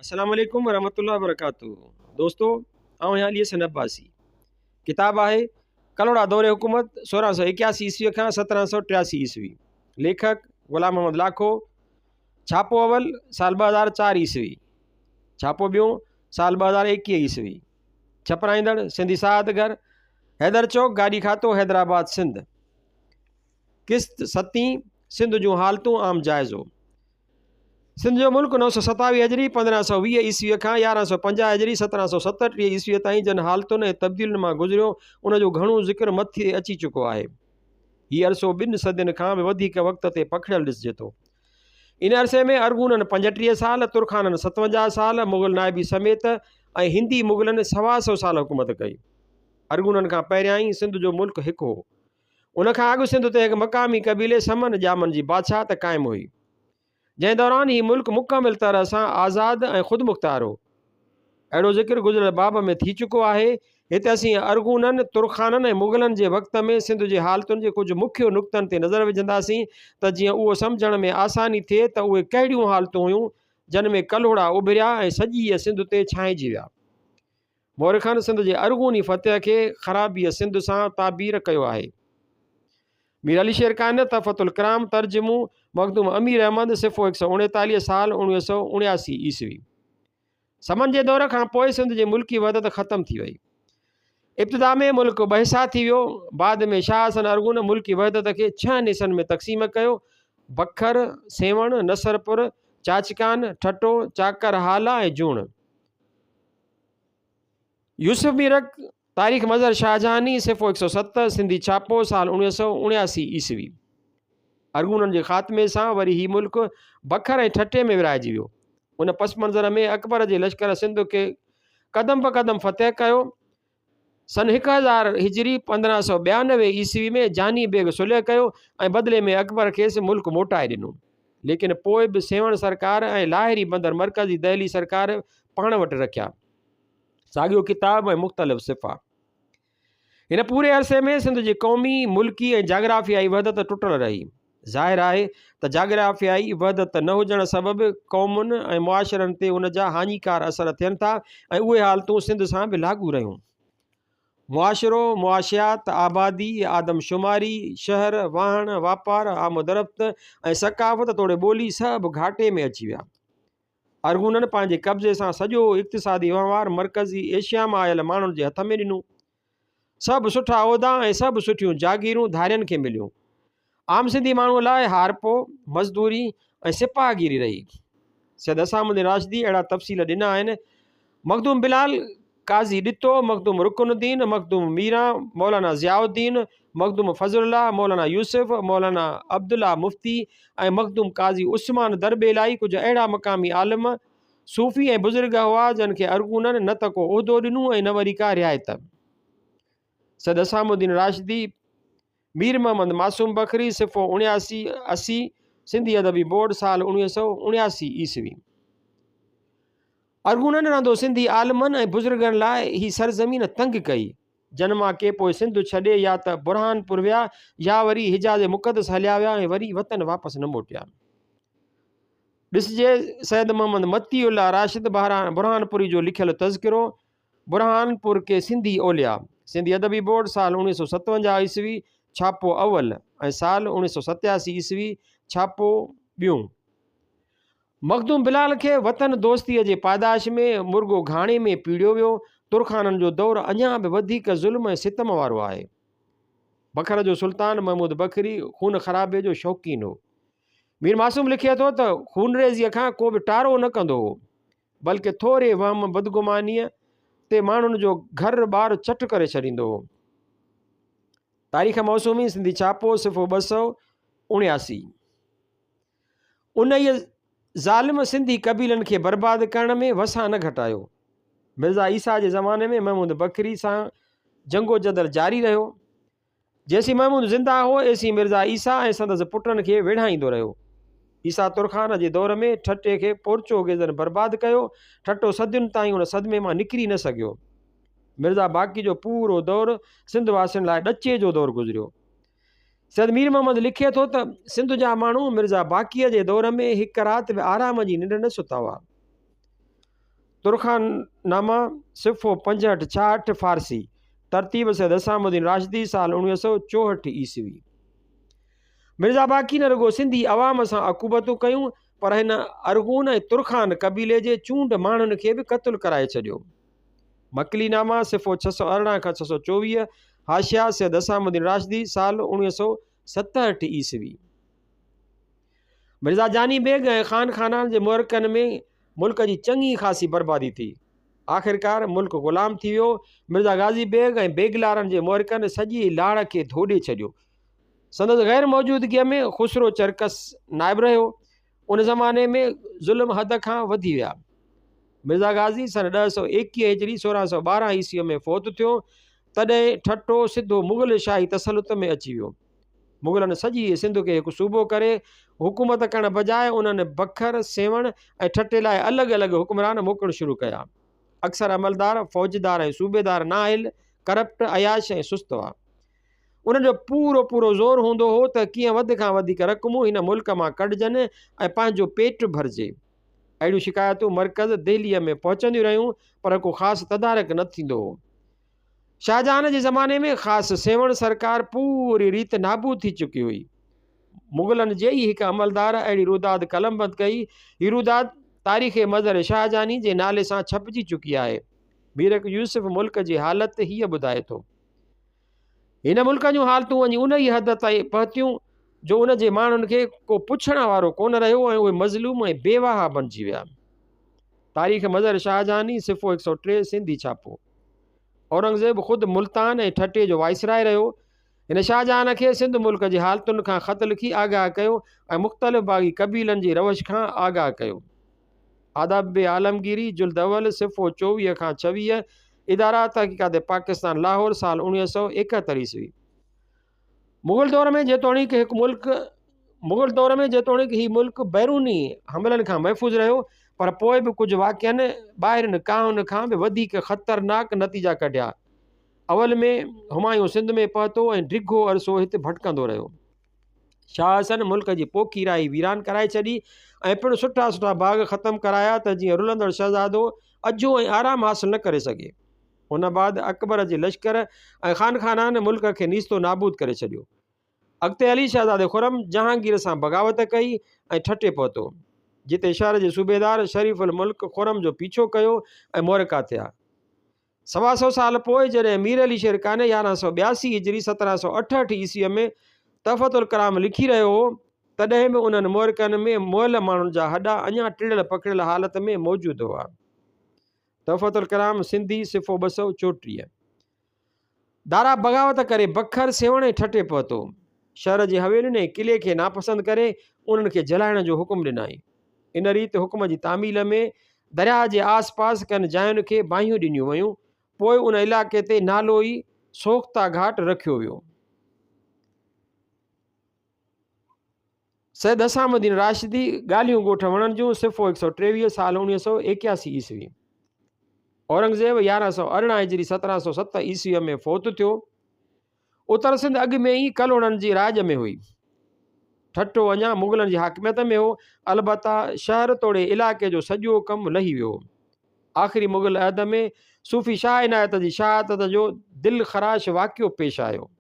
अस्सलाम वालेकुम वरहमतुल्लाहि वबरकातुहू। दोस्तों, आउं हाली सन अब्बासी। किताब आहे कलोड़ा दौरे हुकूमत 1681 ईस्वी खां 1783 ईस्वी। लेखक गुलाम मोहम्मद लाखो। छापो अवल साल 2004 ईस्वी। छापो ॿियों साल 2021 ईस्वी। छपराईंदड़ सिंधी सादगर, हैदर चौक, गाड़ी खातो, हैदराबाद, सिंध। किस्त 7। सिंध जूं हालतूं आम जाइज़ो। सिंध जो मुल्क 927 हजरी 1520 ईस्वीअ खां 1150 हजरी 1737 ईस्वीअ ताईं जन हालतुनि ऐं तब्दीलियुनि मां गुज़रियो, उनजो घणो ज़िक्र मथे अची चुको आहे। हीउ अरसो 2 सदियुनि खां बि वधीक वक़्त ते पखिड़ियल ॾिसिजे थो। इन अरसे में अरगूननि 35 साल, तुर्खाननि 57 साल, मुग़ल नाइबी समेत ऐं हिंदी मुग़लनि 125 साल हुकूमत कई। अरगूननि खां पहिरियां ई सिंध जो मुल्क हिकु हो। उनखां अॻु सिंध ते हिकु मक़ामी क़बीले समन जामन जी बादशाहत क़ाइमु हुई, जंहिं दौरान ही मुल्क मुकमिल तरह सां आज़ादु ऐं ख़ुदिमुख़्तार हो। अहिड़ो ज़िक्र गुज़िरियल बाब में थी चुको आहे। हिते असीं अरगूननि, तुर्खाननि ऐं मुग़लनि जे वक़्त में सिंध जे हालतुनि जे कुझु मुख्य नुक़्तनि ते नज़र विझंदासीं त जीअं उहो सम्झण में आसानी थिए त उहे कहिड़ियूं हालतूं हुयूं जिन में कलोड़ा उभिरिया ऐं सॼी इहा सिंध ते छांइजी विया। मोरखनि सिंध जे अरगूनी फतेह खे ख़राबीअ सिंध सां ताबीर कयो आहे। मीर अली शेर खान तफ़तुल कराम तर्जुमो मखदूम अमीर अहमद, सिफ़ो 139 साल 1979 ईस्वी। समन जे दौर खां पोइ सिंध जी मुल्की वहदत ख़तम थी वई। इब्तिदा में मुल्क बहिसा थी वियो। बाद में शाह हसन अरगून मुल्की वहदत खे 6 हिसनि में तक़सीम कयो: बखर, सेवण, नसरपुर, चाचकान, ठटो, चाकर हाला ऐं जूण। यूसुफ मीरक तारीख़ मज़हर शाहजहानी, सिफ़ो 107, सिंधी छापो, साल 1979 ईस्वी। अरगूननि जे ख़ात्मे सां वरी ही मुल्क बखर ऐं ठटे में विराइजी वियो। उन पस मंज़र में अकबर जे लश्कर सिंध खे क़दम ब क़दम फ़तेह कयो। सन 1000 हिजरी 1592 ईस्वी में जानी बेग सुलह कयो ऐं बदिले में अकबर खेसि मुल्क मोटाए ॾिनो। लेकिन पोइ बि सेवण सरकार ऐं लाहिरी बंदर मरकज़ी दहली सरकार पाण वटि रखिया। साॻियो किताब ऐं मुख़्तलिफ़ सिफ़ा। हिन पूरे अरसे में सिंध जी क़ौमी, मुल्की ऐं जाग्राफ़ियाई वहदत टुटल रही। ज़ाहिर आहे त जाग्राफ़ियाई वहदत न हुजण सबबि क़ौमुनि ऐं मुआशरनि ते उन जा हानिकार असर थियनि था ऐं उहे हालतूं सिंध सां बि लागू रहियूं। मुआशरो, मुआशियात, आबादी, आदमशुमारी, शहर, वाहण, वापार, आमदरफ़्त ऐं सकाफ़त तोड़े ॿोली सभु घाटे में अची विया। अरगूननि पंहिंजे कब्ज़े सां सॼो इक़्तिसादी वहिंवार मरकज़ी एशिया मां आयल माण्हुनि जे हथ में ॾिनो। सभु सुठा उहिदा ऐं सभु सुठियूं जागीरूं धारियनि खे मिलियूं। आम सिंधी माण्हूअ लाइ हारपो, मज़दूरी ऐं सिपाहगीरी रही। सैयद असामुद्दीन राशिदी अहिड़ा तफ़सील ॾिना आहिनि: मखदूम बिलाल काज़ी ॾितो, मखदूम रुकनुद्दीन, मखदूम मीरा, मौलाना ज़ियाउद्दीन, मखदूम फज़लुल्लाह, मौलाना यूसुफ, मौलाना अब्दुल्ला मुफ्ती ऐं मखदूम काज़ी उस्मान दरबेलाई कुझु अहिड़ा मक़ामी आलिम, सूफ़ी ऐं बुज़ुर्ग हुआ जिन खे अरगूननि न त को उहिदो ॾिनो ऐं न वरी का रिआयत। सैयद असामुद्दीन राशिदी, मीर मोहम्मद मासूम बखरी, सिफ़ो 7980, सिंधी अदबी बोर्ड, साल 1979 ईस्वी। अरगूननि रहंदो सिंधी आलिमनि ऐं बुज़ुर्गनि लाइ ही सरज़मीन तंग कई, जन मां के पोइ सिंध छॾे या त बुरहानपुर विया या वरी हिजाज़ मुक़दस हलिया विया ऐं वरी वतन वापसि न मोटिया। ॾिसजे सैयद मोहम्मद मतीउल्लाह राशिद बुरहानपुरी जो लिखियल तज़किरो बुरहानपुर के सिंधी ओलिया, सिंधी अदबी बोर्ड, साल 1957 ईस्वी, छापो अवल ऐं साल 1987 ईस्वी, छापो ॿियों। मखदूम बिलाल खे वतन दोस्तीअ जे पादाश में मुर्गो घाणे में पीड़ियो वियो। तुर्खाननि जो दौरु अञा बि वधीक ज़ुल्म ऐं सितम वारो आहे। बखर जो सुल्तान महमूद बखरी खून ख़राबे जो शौक़ीन हो। मीर मासूम लिखे थो त खूनरेज़ीअ खां को बि टारो न कंदो हो, बल्कि थोरे वहम बदगुमानीअ ते माण्हुनि जो घर ॿार चट करे छॾींदो हो। तारीख़ मौसूमी, सिंधी छापो, सिफ़ो 279। उन इहे ज़ालिम सिंधी कबीलनि खे बर्बादु करण में वसां न घटायो। मिर्ज़ा ईसा जे ज़माने में महमूद बखरी सां जंगो जदल जारी रहियो। जेसीं महमूद ज़िंदा हो एसीं मिर्ज़ा ईसा ऐं संदसि पुटनि खे विढ़ाईंदो रहियो। ईसा तुर्खान जे दौर में ठटे खे पोर्चुगेज़नि बर्बादु कयो। ठटो सदियुनि ताईं उन सदमे मां निकिरी न सघियो। मिर्ज़ा बाक़ी जो पूरो दौरु सिंध वासियुनि लाइ ॾचे जो दौरु गुज़रियो। सैयद मीर मोहम्मद लिखे थो त सिंध जा माण्हू मिर्ज़ा बाक़ीअ जे दौर में हिकु राति बि आराम जी निंड न सुता हुआ। तुर्खानामा सिफ़ो 65 फ़ारसी तरतीब सैयद निज़ामुद्दीन राशिदी साल 1964 ईस्वी। मिर्ज़ा बाक़ी न रुगो सिंधी अवाम सां अकूबतूं कयूं पर हिन अरगून ऐं तुर्खान कबीले जे चूंड माण्हुनि खे बि क़त्ल कराए छॾियो। मकलीनामा सिफ़ो 618 खां 624 हाशिया सैयद निज़ामुद्दीन राशिदी साल 1967 ईस्वी। मिर्ज़ा जानी बेग ऐं ख़ान खानान जे मुअरकनि में मुल्क जी चङी ख़ासी बर्बादी थी। आख़िरकार मुल्क ग़ुलाम थी वियो। मिर्ज़ा गाज़ी बेग ऐं बेगलारनि जे मुअरकनि सॼी लाड़ खे धोॾे छॾियो। संदसि गैर मौजूदगीअ में ख़ुसरो चरकस नाइब रहियो। उन ज़माने में ज़ुल्म हद खां वधी विया। मिर्ज़ा गाज़ी सन 1021 हिजरी 1612 ईस्वीअ में फ़ौत थियो। तॾहिं ठट्टो सिधो मुग़ल शाही तसलुत में अची वियो। मुग़लनि सॼी सिंध खे हिकु सूबो करे हुकूमत करण बजाए उन्हनि बखर सेवण ऐं ठटे लाइ अलॻि अलॻि हुक्मरान मोकिलणु शुरू कया। अक्सर अमलदार फ़ौजदार ऐं सूबेदार नाहिल करप्ट अयाश ऐं सुस्त हुआ। उन्हनि जो पूरो ज़ोर हूंदो हो त कीअं वधि खां वधीक रक़मूं हिन मुल्क मां कढजनि ऐं पंहिंजो पेट भरिजे। अहिड़ियूं शिकायतूं मर्कज़ दिल्लीअ में पहुचंदियूं रहियूं पर को ख़ासि तदारक न थींदो हो। शाहजहान जे ज़माने में ख़ासि सेवण सरकार पूरी रीति नाबूद थी चुकी हुई। मुग़लनि जे ई हिकु अमलदार अहिड़ी रुदाद कलमबंद कई। हीअ रुदाद तारीख़ मज़र शाहजहानी जे नाले सां छपिजी चुकी आहे। मीरक यूसुफ मुल्क जी हालति हीअ ॿुधाए थो। हिन मुल्क जूं हालतूं वञी उन ई हद ताईं पहुतियूं जो उन जे माण्हुनि खे को पुछण वारो कोन रहियो ऐं उहे मज़लूम ऐं बेवाहा बणिजी विया। तारीख़ मज़र शाहजहानी सिफ़ो 103 सिंधी छापो। औरंगज़ेब ख़ुदि मुल्तान ऐं ठटे जो वाइसराय रहियो। हिन शाहजहान खे सिंध मुल्क जी हालतुनि खां ख़त लिखी आगाह कयो ऐं मुख़्तलिफ़ बाग़ी कबीलनि जी रवश खां आगाह कयो। आदाब आलमगीरी जुल्द अवल सिफ़ो 24 खां 26 इदारा तहक़ीक़ात पाकिस्तान लाहौर साल 1971 ईस्वी। मुग़ल दौर में जेतोणीकि हीउ मुल्क बैरूनी हमलनि खां महफ़ूज़ रहियो पर पोइ बि कुझु वाक़िअनि ॿाहिरिनि काउन खां बि वधीक ख़तरनाक नतीजा कढिया। अवल में हुमायूं सिंध में पहुतो ऐं डिघो अरसो हिते भटकंदो रहियो। शाह हसन मुल्क जी पोखी राई वीरान कराए छॾी ऐं पिणु सुठा बाग़ ख़तमु कराया त जीअं रुलंदड़ शहज़ादो अजो ऐं आराम हासिल न करे सघे। उन बाद अकबर जे लश्कर ऐं ख़ान खानान मुल्क खे नीस्तो नाबूद करे छॾियो। अॻिते अली शहज़ादे खुरम जहांगीर सां बग़ावत कई ऐं ठटे पहुतो जिते शहर जे सूबेदार शरीफ़ उल मुल्क खुरम जो पीछो कयो ऐं मोरका थिया। 125 साल पोइ जॾहिं मीर अली शेर खान 1182 हिजरी 1768 ईस्वीअ में तहफ़तुल कलाम लिखी रहियो हो तॾहिं बि उन्हनि मोरकनि में मुअल माण्हुनि जा हॾा अञा टिड़ियल पकड़ियल हालत में मौजूदु हुआ। तहफ़तुल कलाम सिंधी सिफ़ो 234। दारा बग़ावत करे बखर सेवण ऐं ठटे पहुतो। शहर जी हवेलियुनि ऐं किले खे नापसंद करे उन्हनि खे जलाइण जो हुकुम ॾिनई। इन रीति हुकुम जी तामील में दरिया जे आस पास कनि जायुनि खे बाहियूं ॾिनियूं वयूं। पोइ उन इलाइक़े ते नालो ई सोख्ता घाट रखियो वियो। सैयद निज़ामुद्दीन राशिदी ॻाल्हियूं ॻोठ वणनि जूं सिफ़ो 123 साल 1981 ईस्वी। औरंगज़ेब 1118 हिजरी 1707 ईस्वीअ में फ़ौत थियो। उत्तर सिंध अॻु में ई कलोड़नि जी राज में हुई। ठट्टो अञा मुग़लनि जी हाकिमियत में हो। अलबत्ता शहर तोड़े इलाइक़े जो सॼो कमु लही वियो। आख़िरी मुग़ल अहद में सूफ़ी शाह इनायत जी शहादत जो दिलि ख़राश वाक़ियो पेश आयो।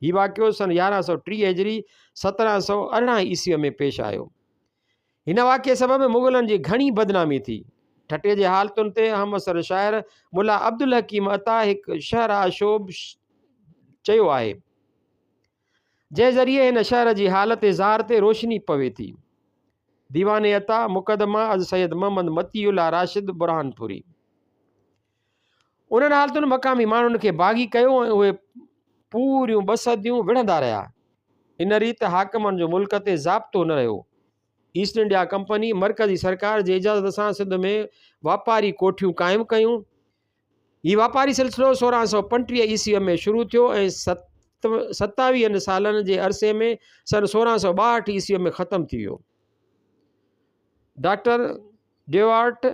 हीउ वाक़ियो सन 1130 हिजरी 1718 ईस्वीअ में पेश आयो। हिन वाक़िए सबबि मुग़लनि जी घणी बदनामी थी। ठटे जे हालतुनि ते हमअसर शाइर मुला अब्दुल हकीम अता हिकु शहर आशोब चयो आहे जंहिं ज़रिए हिन शहर जी हालत ज़ार ते रोशनी पवे थी। दीवाने अता मुक़दमा अज़ सैयद मोहम्मद मतीउल्लाह राशिद बुरहानपुरी। उन्हनि हालतुनि मक़ामी माण्हुनि खे बाग़ी कयो ऐं उहे पूरियूं 2 सदियूं विढ़ंदा रहिया। इन रीति हाकिमनि जो मुल्क ते ज़ाब्तो न रहियो। ईस्ट इंडिया कंपनी मरकज़ी सरकार जे इजाज़त सां सिंध में वापारी कोठियूं क़ाइमु कयूं। हीउ वापारी सिलसिलो 1635 ईस्वीअ में शुरू थियो ऐं 27 सालनि जे अरसे में सन 1662 ईस्वीअ में ख़तमु थी वियो। डॉक्टर डेवार्ट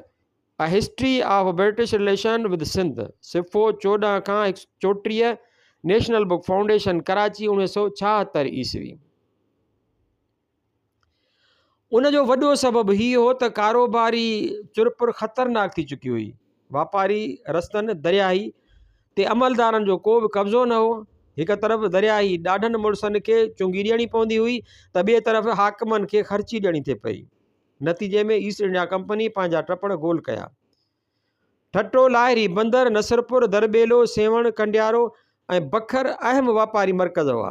a history of British relation with Sindh सिफ़ो 14 खां 134 नेशनल बुक फाउंडेशन कराची 1976 ईस्वी। उनजो वॾो सबबु हीअ हो त कारोबारी चुरपुर ख़तरनाक थी चुकी हुई। वापारी रस्तनि दरियाही ते अमलदारनि जो को बि कब्ज़ो न हो। हिक तरफ़ दरियाही ॾाढनि मुड़ुसनि खे चुंगी ॾियणी पवंदी हुई त ॿिए तरफ़ हाकिमनि खे ख़र्ची ॾियणी थिए पई। नतीजे में ईस्ट इंडिया कंपनी पंहिंजा टपड़ गोल कया। ठट्टो, लाहिरी, बंदर, नसरपुर, दरबेलो, सेवण, कंडियारो ऐं बखर अहम वापारी मर्कज़ हुआ।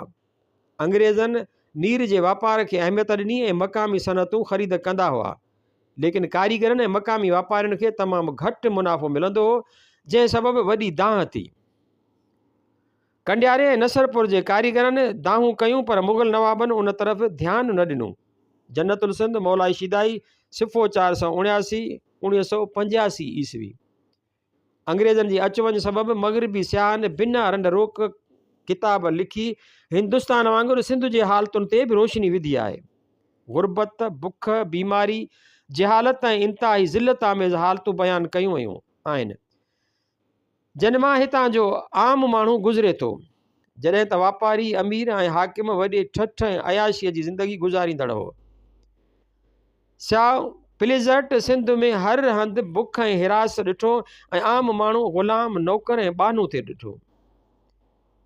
अंग्रेज़नि नीर जे वापार खे अहमियत ॾिनी ऐं मक़ामी सनतूं ख़रीद कंदा हुआ, लेकिन कारीगरनि ऐं मक़ामी वापारियुनि खे तमामु घटि मुनाफ़ो मिलंदो हो, जंहिं सबबु वॾी दांह थी। कंडियारे ऐं नसरपुर जे कारीगरनि दाहूं कयूं, पर मुग़ल नवाबनि उन तरफ़ ध्यानु न ॾिनो। जन्नतुल सिंध मौलाई शिदाई सिफ़ो 479 1985 ईस्वी। अंग्रेज़नि जी अच वञ सबबु मग़रिबी सियाहनि बिना रंड रोक किताब लिखी हिंदुस्तान वांगुरु सिंध जे हालतुनि ते बि रोशनी विधी आहे। गुरबत, बुख, बीमारी, जहालत ऐं इंतिहाई ज़िल्लत आमेज़ हालतूं बयानु कयूं वयूं आहिनि, जिन मां हितां जो आम माण्हू गुज़रे थो, जॾहिं त वापारी, अमीर ऐं हाकिम वॾे ठठ ऐं अयाशीअ जी ज़िंदगी गुज़ारींदड़ हो। स्याह प्लिज़र्ट सिंध में हर हंधि बुख ऐं हिरास ॾिठो ऐं आम माण्हू ग़ुलाम, नौकर ऐं बानू ते ॾिठो।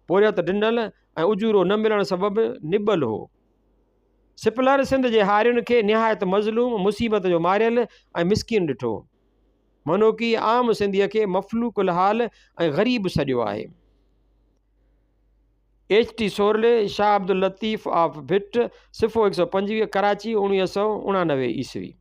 पोरियत ॾिनल ऐं उजूरो न मिलण सबबु निबल हो। सिपलर सिंध जे हारियुनि खे निहायत मज़लूम, मुसीबत जो मारियल ऐं मिसकीन ॾिठो। मनो की आम सिंधीअ खे मफ़लूकुल हाल ऐं ग़रीब सॼो आहे। H.T. सोरले, शाह अब्दुल लतीफ़ ऑफ भिट सिफ़ो 125 कराची 1989 ईस्वी।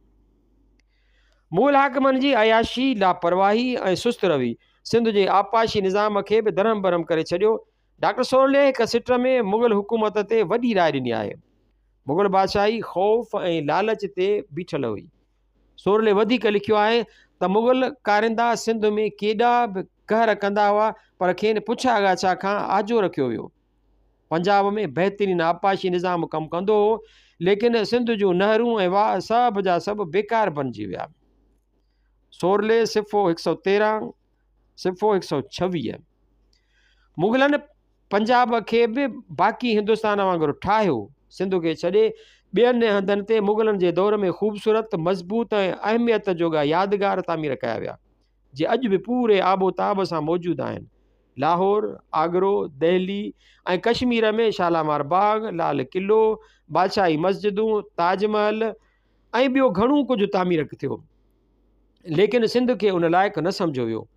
मूल हाकिमनि जी अयाशी, लापरवाही ऐं सुस्त रवी सिंध जे आपाशी निज़ाम खे बि धरम भरम करे छॾियो। डॉक्टर सोरले हिक सिट में मुग़ल हुकूमत ते वॾी राय ॾिनी आहे। मुग़ल बादशाही ख़ौफ़ ऐं लालच ते बीठल हुई। सोरले वधीक लिखियो आहे त मुग़ल कारिंदा सिंध में केॾा बि कहर कंदा हुआ, पर खेनि पुछा गाछा खां आजो रखियो वियो। पंजाब में बहितरीन आपाशी निज़ाम कमु कंदो हो, लेकिन सिंध जूं नहरूं ऐं वाह सभ जा सभु बेकार बणिजी विया। सोरले सिफ़ो 113 सिफ़ो 126। मुग़लनि पंजाब खे बि बाक़ी हिंदुस्तान वांगुरु ठाहियो। सिंध खे छॾे ॿियनि हंधनि ते मुग़लनि जे दौर में ख़ूबसूरत, मज़बूत ऐं अहमियत जोगा यादगार तामीर कया विया, जे अॼु बि पूरे आबोताब सां मौजूदु आहिनि। लाहौर, आगरो, दिल्ली ऐं कश्मीर में शालामार बाग, लाल क़िलो, बादशाही मस्जिदूं, ताजमहल ऐं ॿियो घणो कुझु तामीर थियो, लेकिन सिंध खे उन लाइक़ु न सम्झो वियो।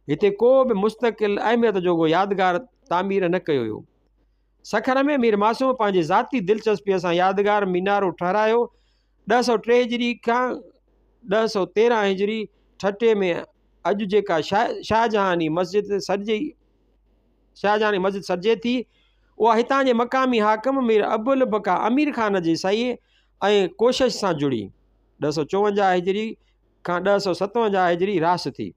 हिते को बि मुस्तक़िल अहमियत जोगो यादगार तामीर न कयो वियो। सखर में मीर मासूम पंहिंजे ज़ाती दिलचस्पीअ सां यादगार मीनारो ठहिरायो। 903 हिजरी खां 913 हिजरी ठटे में अॼु जेका शाहजहानी मस्जिद सॾिजे थी, उहा हितां जे मक़ामी हाकिम मीर अबुल बका अमीर ख़ान जी सही ऐं कोशिश सां जुड़ी 954 हिजरी खां 957 हिजरी रास थी।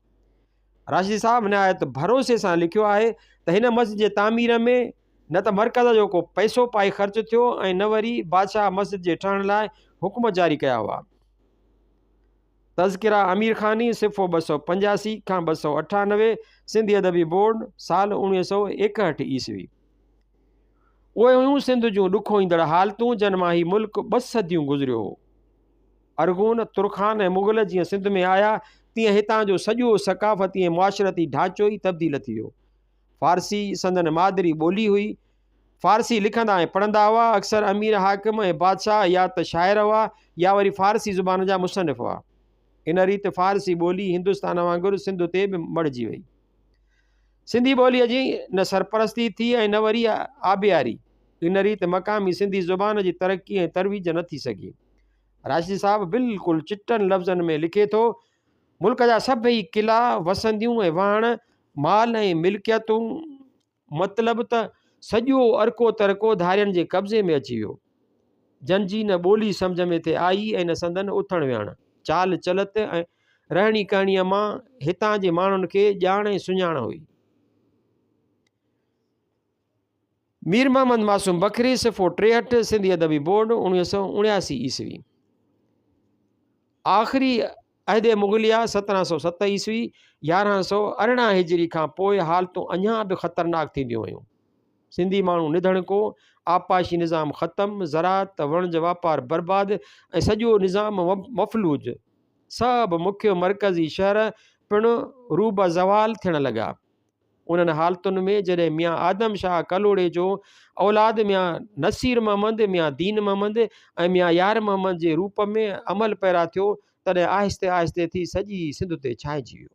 राशिदी साहब निहायत भरोसे सां लिखियो आहे त हिन मस्जिद जे तामीर में न त मर्कज़ जो को पैसो पाई ख़र्च थियो ऐं न वरी बादशाह मस्जिद जे ठहण लाइ हुकुम जारी कया हुआ। तज़किरा अमीर ख़ानी सिफ़ो 285 खां 298 सिंधी अदबी बोर्ड साल 1961 ईस्वी। उहे हुयूं सिंध जूं ॾुखो ईंदड़ हालतूं, जन मां ही मुल्क 2 सदियूं गुज़रियो हो। अरगून, तुर्खान ऐं मुग़ल जीअं सिंध में आया, तीअं हितां जो सॼो सकाफ़ती ऐं मुआशरती ढांचो ई तब्दील थी वियो। फ़ारसी संदन मादरी ॿोली हुई। फ़ारसी लिखंदा ऐं पढ़ंदा हुआ। अक्सर अमीर हाकिम ऐं बादशाह या त शाइर हुआ या वरी फ़ारसी ज़ुबान जा मुसनिफ़ हुआ। इन रीति फ़ारसी ॿोली हिंदुस्तान वांगुरु सिंध ते बि मढ़िजी वई। सिंधी ॿोलीअ जी न सरपरस्ती थी ऐं न वरी आबियारी। इन रीति मक़ामी सिंधी ज़ुबान जी तरक़ी ऐं तरवीज न थी सघी। राशिदी साहब बिल्कुलु चिटनि लफ़्ज़नि में लिखे थो, मुल्क जा सभई क़िला, वसंदियूं ऐं वहण, माल ऐं मिल्कियतूं, मतिलबु त सॼो अरको तरको धारियनि जे कब्ज़े में अची वियो। जनजी न ॿोली सम्झ में थे आई ऐं न संदन उथण विहण, चाल चलत ऐं रहणी करणीअ मां हितां जे माण्हुनि खे ॼाण ऐं सुञाण हुई। मीर मोहम्मद मासूम बकरी सिफ़ो 63 सिंधी अदबी बोर्ड 1979 ईस्वी। आख़िरी अहदे मुग़लिया 1707 ईस्वी 1118 हिजरी खां पोइ हालतूं अञा बि ख़तरनाक थींदियूं वयूं। सिंधी माण्हू निधण को, आपाशी निज़ाम ख़तमु, ज़रात वणज वापार बर्बाद ऐं सॼो निज़ाम मफ़लूज। सभु मुख्य मरकज़ी शहर पिणु रूब ज़वाल थियण लॻा। उन्हनि हालतुनि में जॾहिं मियां आदम शाह कलोड़े जो औलाद मियां नसीर महमद, मियां दीन महमद ऐं मियां यार महमद जे रूप में अमल पैरा थियो, तॾहिं आहिस्ते आहिस्ते थी सॼी सिंध ते छाइजी वियो।